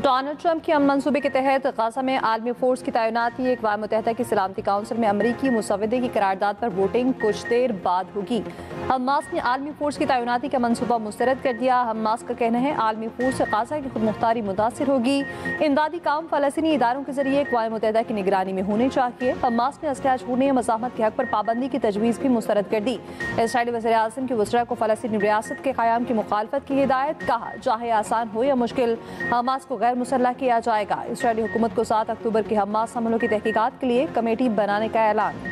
Donald Trump के मनसूबे के तहत गाजा में आलमी फोर्स की तैनाती अक़वाम मुत्तहिदा की सलामती काउंसिल में अमरीकी मुसवदे की करारदाद पर वोटिंग कुछ देर बाद होगी। हमास ने आलमी फोर्स की तैनाती का मनसूबा मुस्तरद कर दिया। हमास का कहना है आलमी फोर्स से गाजा की खुद मुख्तारी मुतासिर होगी। इमदादी काम फलस्तीनी इदारों के जरिए अक़वाम मुत्तहिदा की निगरानी में होने चाहिए। हमास ने असलहा छोड़ने मज़ाहमत के हक पर पाबंदी की तजवीज़ भी मुस्तरद कर दी। इसराइली वज़ीर आज़म की वज़रा को फलस्तीनी रियासत के क़याम की मुखालफत की हिदायत, कहा चाहे आसान हो या मुश्किल हमास को गैर मुसल्लह किया जाएगा। इसराइली हुकूमत को 7 अक्टूबर के हमास हमलों की तहकीकात के लिए कमेटी बनाने का ऐलान।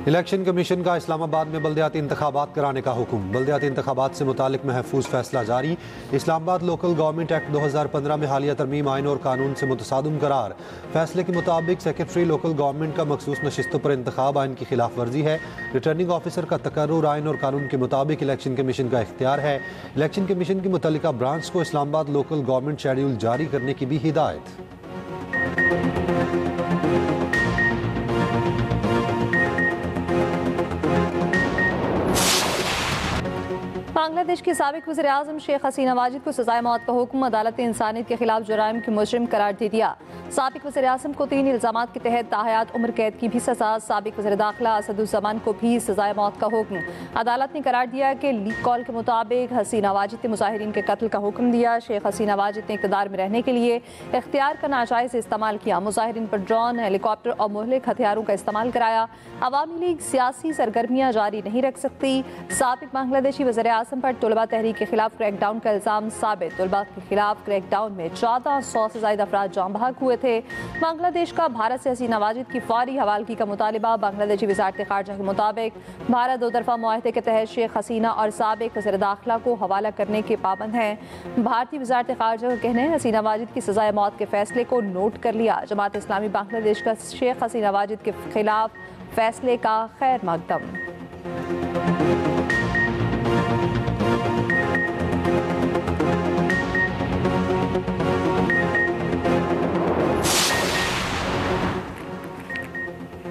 इलेक्शन कमीशन का इस्लामाबाद में बल्दियाती इंतखाबात कराने का हुक्म। बल्दियाती इंतखाबात से मुतालिक महफूज फैसला जारी। इस्लामाबाद लोकल गवर्नमेंट एक्ट 2015 में हालिया तरमीम आइन और कानून से मुतसादम करार। फैसले के मुताबिक सेक्रेटरी लोकल गवर्नमेंट का मखसूस नशिस्तों पर इंतखाब आइन की खिलाफ वर्जी है। रिटर्निंग ऑफिसर का तकर्रुर आइन और कानून के मुताबिक इलेक्शन कमीशन का इख्तियार है। इलेक्शन कमीशन की मुतल्लिका ब्रांच को इस्लामाबाद लोकल गवर्नमेंट शेड्यूल जारी करने की भी हिदायत। बांग्लादेश की साबिक वज़ीर आज़म शेख हसीना वाजिद को सज़ाए मौत का हुक्म। अदालत ने इंसानियत के खिलाफ जुराइम की मुजरिम करार दे दिया। साबिक वज़ीर आज़म को 3 इल्ज़ामात के तहत ताहयात उम्र कैद की भी सज़ा। साबिक वज़ीर दाखिला असदुज़्ज़मान को भी सज़ाए मौत का हुक्म। अदालत ने करार दिया कि लीक कॉल के मुताबिक हसीना वाजिद ने मुजाहिरीन के कत्ल का हुक्म दिया। शेख हसीना वाजिद ने इक़्तिदार में रहने के लिए इख्तियार का नाजायज़ इस्तेमाल किया। मुजाहिरीन पर ड्रोन, हेलीकॉप्टर और मुहलिक हथियारों का इस्तेमाल कराया। अवामी लीग सियासी सरगर्मियाँ जारी नहीं रख सकती। साबिक बांग्लादेशी वज़ीर आज़म पर तलबा तहरीक के खिलाफ क्रैकडाउन का इल्ज़ाम साबित। तलबा के खिलाफ क्रैकडाउन में 1400 से ज़ायद अफराद जाँ बहक हुए थे। बांग्लादेश का भारत से हसीना वाजिद की फौरी हवालगी का मुतालिबा। बांग्लादेशी वज़ारत ख़ारजा के मुताबिक भारत 2 तरफ़ा मुआहदे के तहत शेख हसीना और साबिक वज़ीर दाखिला को हवाला करने के पाबंद हैं। भारतीय वज़ारत ख़ारजा का कहना है हसीना वाजिद की सज़ाए मौत के फैसले को नोट कर लिया। जमात इस्लामी बांग्लादेश का शेख हसीना वाजिद के खिलाफ फैसले का खैर मकदम।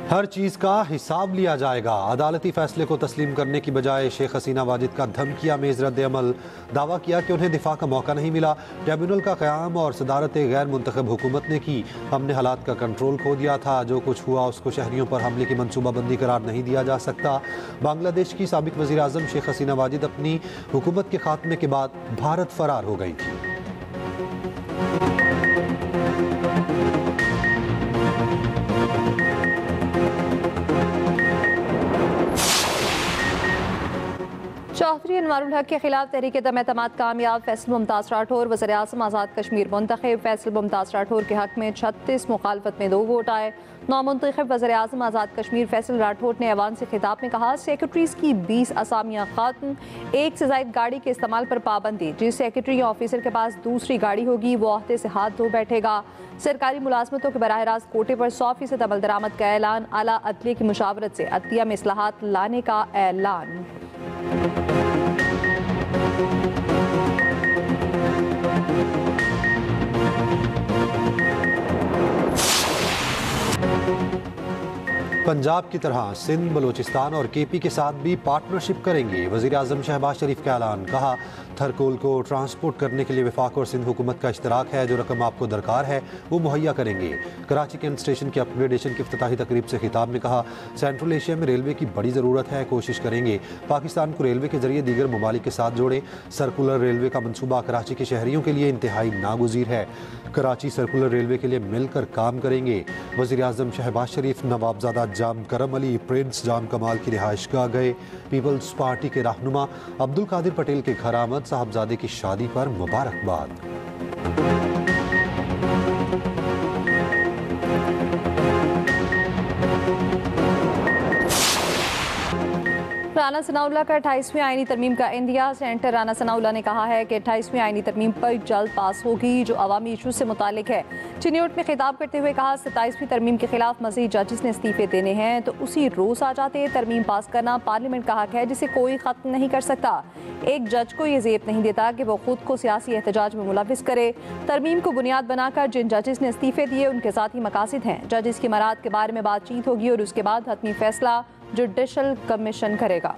हर चीज़ का हिसाब लिया जाएगा। अदालती फैसले को तस्लीम करने की बजाय शेख हसीना वाजिद का धमकिया मेज़ रद्द-ए-अमल। दावा किया कि उन्हें दिफा का मौका नहीं मिला। ट्रिब्यूनल का क़याम और सदारत गैर मुंतखब हुकूमत ने की। हमने हालात का कंट्रोल खो दिया था। जो कुछ हुआ उसको शहरियों पर हमले की मनसूबाबंदी करार नहीं दिया जा सकता। बांग्लादेश की साबिक वज़ीर आज़म शेख हसीना वाजिद अपनी हुकूमत के खात्मे के बाद भारत फरार हो गई थी। चौधरी अनवारुल हक के खिलाफ तहरीक दम एतमाद कामयाब। फैसल मुमताज़ राठौर वज़ीर आज़म आज़ाद कश्मीर मुंतखब। फैसल मुमताज़ राठौर के हक में 36, मुखालफत में 2 वोट आए। नामुंतखब वज़ीर आज़म आज़ाद कश्मीर फैसल राठौर ने ऐवान से खिताब में कहा सेक्रेटरीज़ की 20 असामियाँ ख़त्म। 1 से ज़ायद गाड़ी के इस्तेमाल पर पाबंदी। जिस सेक्रेटरी या ऑफिसर के पास दूसरी गाड़ी होगी वो अहदे से हाथ धो बैठेगा। सरकारी मुलाजमतों के बराह रास्त कोटे पर 100% अमल दरामद का ऐलान। आला अदलिया की मुशावरत से अदलिया में इस्लाहात लाने का ऐलान। पंजाब की तरह सिंध, बलूचिस्तान और केपी के साथ भी पार्टनरशिप करेंगे। वज़ीर आज़म शहबाज शरीफ का ऐलान। कहा थरकोल को ट्रांसपोर्ट करने के लिए वफाक और सिंध हुकूमत का इश्तराक है। जो रकम आपको दरकार है वो मुहैया करेंगे। कराची कैंट स्टेशन की अपग्रेडेशन की इफ्तिताही तकरीब से खिताब में कहा सेंट्रल एशिया में रेलवे की बड़ी ज़रूरत है। कोशिश करेंगे पाकिस्तान को रेलवे के जरिए दीगर ममालिक के साथ जोड़ें। सर्कुलर रेलवे का मनसूबा कराची के शहरियों के लिए इंतहाई नागुज़ीर है। कराची सर्कुलर रेलवे के लिए मिलकर काम करेंगे। वज़ीर आज़म शहबाज शरीफ नवाबजादा जाम करम अली प्रिंस जाम कमाल की रिहाइश गाह गए। पीपल्स पार्टी के रहनुमा अब्दुल कादिर पटेल के घर आमद। साहबजादे की शादी पर मुबारकबाद। राना सनाउल्लाह का 28वीं आईनी तरमीम का इंडिया सेंटर। राना सनाउल्लाह ने कहा है कि 28वीं आईनी तरमीम पर जल्द पास होगी जो अवामी इशू से मुतालिक है। चिन्यूट में खिताब करते हुए कहा 27वीं तरमीम के खिलाफ मजीद जजेस ने इस्तीफे देने हैं तो उसी रोज आ जाते। तरमीम पास करना पार्लियामेंट का हक है जिसे कोई खत्म नहीं कर सकता। एक जज को ये ज़ेब नहीं देता कि वो खुद को सियासी एहतजाज में मुलविस करे। तरमीम को बुनियाद बनाकर जिन जजेस ने इस्तीफे दिए उनके साथ ही मकासद हैं। जजेस की मराद के बारे में बातचीत होगी और उसके बाद हतमी फैसला जुडिशल कमीशन करेगा।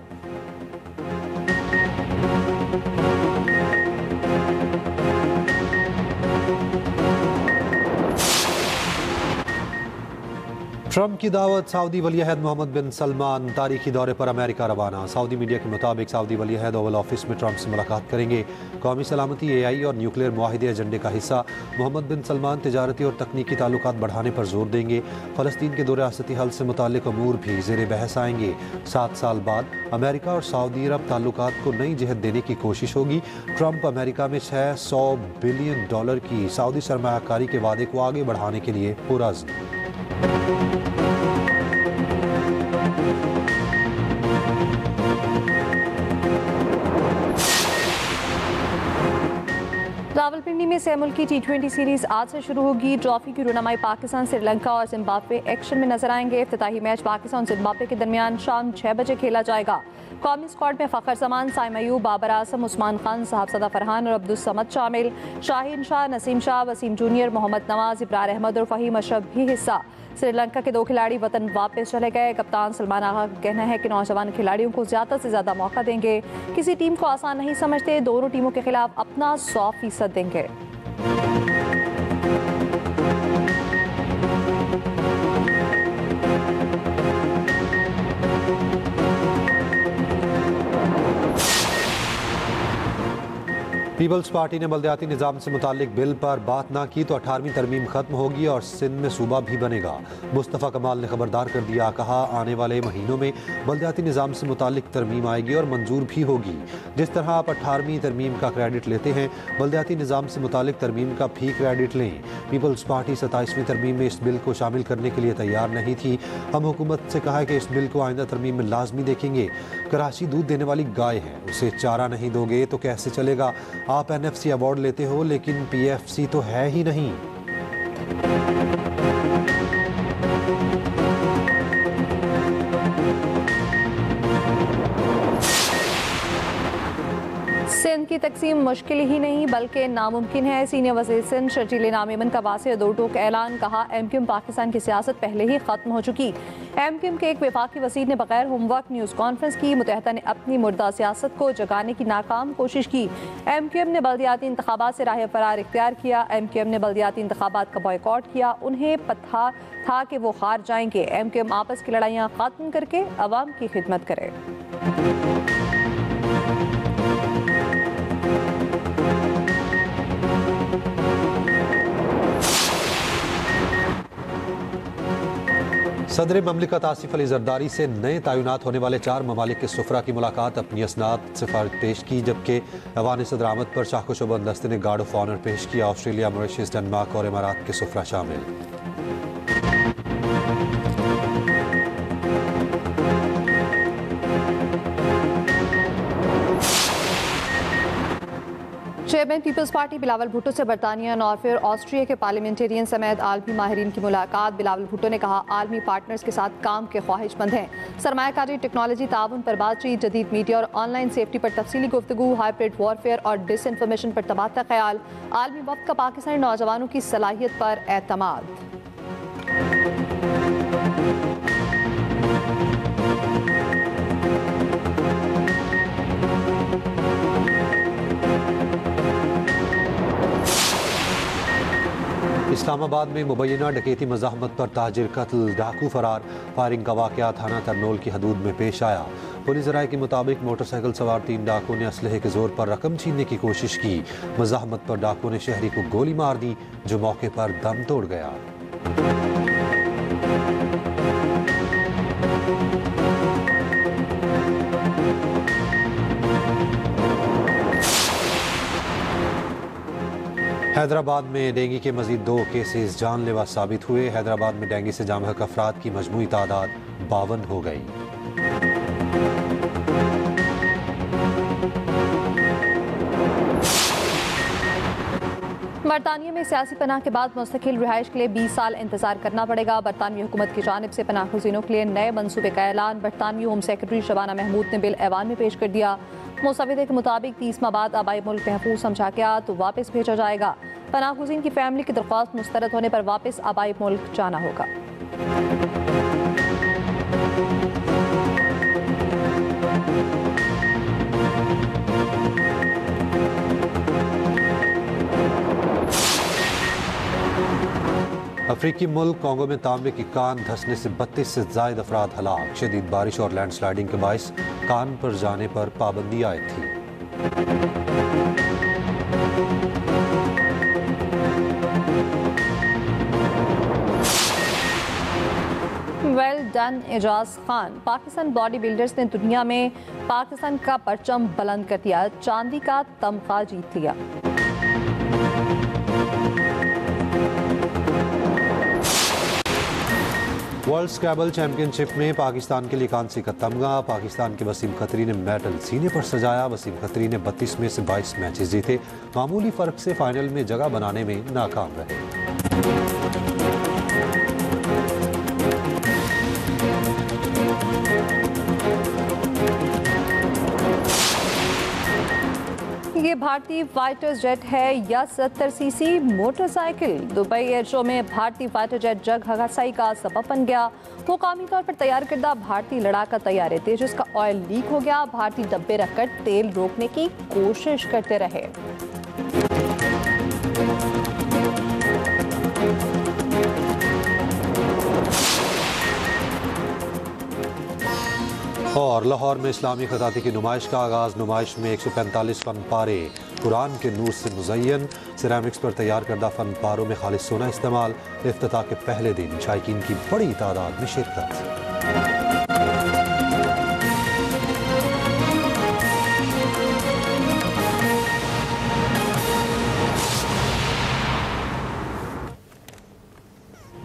ट्रंप की दावत, सऊदी वली-अहद मोहम्मद बिन सलमान तारीखी दौरे पर अमेरिका रवाना। सऊदी मीडिया के मुताबिक सऊदी वली-अहद ओवल ऑफिस में ट्रंप से मुलाकात करेंगे। कौमी सलामती, AI और न्यूक्लियर मुआहिदे एजेंडे का हिस्सा मोहम्मद बिन सलमान तिजारती और तकनीकी ताल्लुकात बढ़ाने पर जोर देंगे। फ़लस्तीन के दो रियासती हल से मुताल्लिक अमूर भी ज़ेर बहस आएंगे। 7 साल बाद अमेरिका और सऊदी अरब ताल्लुकात को नई जहत देने की कोशिश होगी। ट्रंप अमेरिका में $600 बिलियन की सऊदी सरमायाकारी के वादे को आगे बढ़ाने के लिए पुरज़्म। रावलपिंडी में सह मुल्की T20 सीरीज आज से शुरू होगी। ट्रॉफी की रुनमाई पाकिस्तान, श्रीलंका और जिम्बाब्वे एक्शन में नजर आएंगे। इफ्तिताही मैच पाकिस्तान और जिम्बाब्वे के दरमियान शाम 6 बजे खेला जाएगा। कौमी स्क्वाड में फ़खर जमान, साइम अयूब, बाबर आजम, उस्मान खान, साहबज़दा फरहान और अब्दुल समद शामिल। शाहीन शाह, नसीम शाह, वसीम जूनियर, मोहम्मद नवाज, इब्रार अहमद और फ़हीम अशरफ भी हिस्सा। श्रीलंका के 2 खिलाड़ी वतन वापस चले गए। कप्तान सलमान आगा का कहना है कि नौजवान खिलाड़ियों को ज़्यादा से ज़्यादा मौका देंगे। किसी टीम को आसान नहीं समझते, दोनों टीमों के खिलाफ अपना 100% देंगे। पीपल्स पार्टी ने बल्दियाती निज़ाम से मुतालिक बिल पर बात ना की तो 18वीं तरमीम खत्म होगी और सिंध में सूबा भी बनेगा। मुस्तफ़ा कमाल ने खबरदार कर दिया, कहा आने वाले महीनों में बल्दियाती निज़ाम से मुतालिक तरमीम आएगी और मंजूर भी होगी। जिस तरह आप 18वीं तरमीम का क्रेडिट लेते हैं, बल्दियाती निज़ाम से मुतालिक तरमीम का भी क्रेडिट लें। पीपल्स पार्टी 27वीं तरमीम में इस बिल को शामिल करने के लिए तैयार नहीं थी। हम हुकूमत से कहा है कि इस बिल को आइंदा तरमीम में लाजमी देखेंगे। कराची दूध देने वाली गाय है, उसे चारा नहीं दोगे तो कैसे चलेगा। आप NFC अवार्ड लेते हो लेकिन PFC तो है ही नहीं। सिंध की तकसीम मुश्किल ही नहीं बल्कि नामुमकिन है। सीनियर वज़ीर सिंध शर्जील इनाम एमन का वासे दो टोक ऐलान। कहा MQM पाकिस्तान की सियासत पहले ही खत्म हो चुकी। MQM के एक वफाकी वज़ीर ने बगैर होमवर्क न्यूज़ कॉन्फ्रेंस की। मुत्तहदा ने अपनी मुर्दा सियासत को जगाने की नाकाम कोशिश की। MQM ने बल्दियाती इंतखाबात से राह फरार इख्तियार किया। MQM ने बल्दियाती इंतखाबात का बॉयकॉट किया। उन्हें पता था कि वो हार जाएंगे। MQM आपस की लड़ाइयाँ ख़त्म करके अवाम की खिदमत करे। सदर ममलिकत आसिफ अली जरदारी से नए तैनात होने वाले 4 ममालिक के सुफरा की मुलाकात, अपनी असनाद सिफारिश पेश की। जबकि ऐवान सदर आमद पर शाखो शोबन दस्ते ने गार्ड ऑफ ऑनर पेश किया। ऑस्ट्रेलिया, मॉरिशस, डेनमार्क और इमारात के सुफरा शामिल। Chairman People's Party Bilawal Bhutto से बरतानिया और फिर ऑस्ट्रिया के पार्लियामेंटेरियन समेत आलमी माहिरीन की मुलाकात। बिलावल भुट्टो ने कहा आलमी पार्टनर्स के साथ काम के ख्वाहिशमंद हैं। सरमायाकारी, टेक्नोलॉजी, ताउन पर बातचीत, जदीद मीडिया और ऑनलाइन सेफ्टी पर तफसीली गुफ्तगू, हाइब्रिड वॉरफेयर और डिसइंफॉर्मेशन पर तबादला ख्याल। आलमी वक्त का पाकिस्तानी नौजवानों की सलाहियत पर एतमाद। इस्लामाबाद में मुबैना डकैती मज़ाहमत पर ताजिर कत्ल, डाकू फरार। फायरिंग का वाक़या थाना तरनोल की हदूद में पेश आया। पुलिस राय के मुताबिक मोटरसाइकिल सवार 3 डाकुओं ने असलहे के जोर पर रकम छीनने की कोशिश की। मज़ाहमत पर डाकुओं ने शहरी को गोली मार दी जो मौके पर दम तोड़ गया। हैदराबाद में डेंगू के मजीद 2 केसेस जानलेवा साबित हुए। हैदराबाद में डेंगू से जाम हक अफराद की मजमूई तादाद 52 हो गई। बरतानिया में सियासी पनाह के बाद मुस्तकिल रिहाइश के लिए 20 साल इंतजार करना पड़ेगा। बरतानवी हुकूमत की जानिब से पनाह गुज़ीनों के लिए नए मनसूबे का ऐलान बरतानवी होम सेक्रेटरी शबाना महमूद ने बिल ऐवान में पेश कर दिया। मुसविदे के मुताबिक 30 माह बाद आबाई मुल्क महफूज समझा गया तो वापस भेजा जाएगा। पनाह गुज़ीन की फैमिली की दरख्वास्त मुस्तरद होने पर वापस आबाई मुल्क जाना होगा। अफ्रीकी मुल्क कांगो में तांबे की कान धंसने से 32 से ज़ायद अफराद हलाक। शदीद बारिश और लैंडस्लाइडिंग के बायस कान पर जाने पर पाबंदी आयद थी। Well done Ejaz Khan. Pakistan body builders ने दुनिया में पाकिस्तान का परचम बुलंद कर दिया, चांदी का तमगा जीत लिया। वर्ल्ड स्क्रैबल चैंपियनशिप में पाकिस्तान के लिए कांसे का तमगा। पाकिस्तान के वसीम खत्री ने मेडल सीने पर सजाया। वसीम खत्री ने 32 में से 22 मैचेस जीते। मामूली फर्क से फाइनल में जगह बनाने में नाकाम रहे। ये भारतीय फाइटर जेट है या 70 CC motorcycle. Dubai air show में भारतीय फाइटर जेट जग हगासाई का सबब बन गया। मुकामी तौर पर तैयार करदा भारतीय लड़ाका तैयारे तेजस का ऑयल लीक हो गया। भारतीय डब्बे रखकर तेल रोकने की कोशिश करते रहे। और लाहौर में इस्लामी खताती की नुमाइश का आगाज़। नुमाइश में 145 फन पारे कुरान के नूर से मुज़य्यन। सिरेमिक्स पर तैयार करदा फन पारों में खालिस सोना इस्तेमाल। इफ्तिताह के पहले दिन शायकीन की बड़ी तादाद में शिरकत।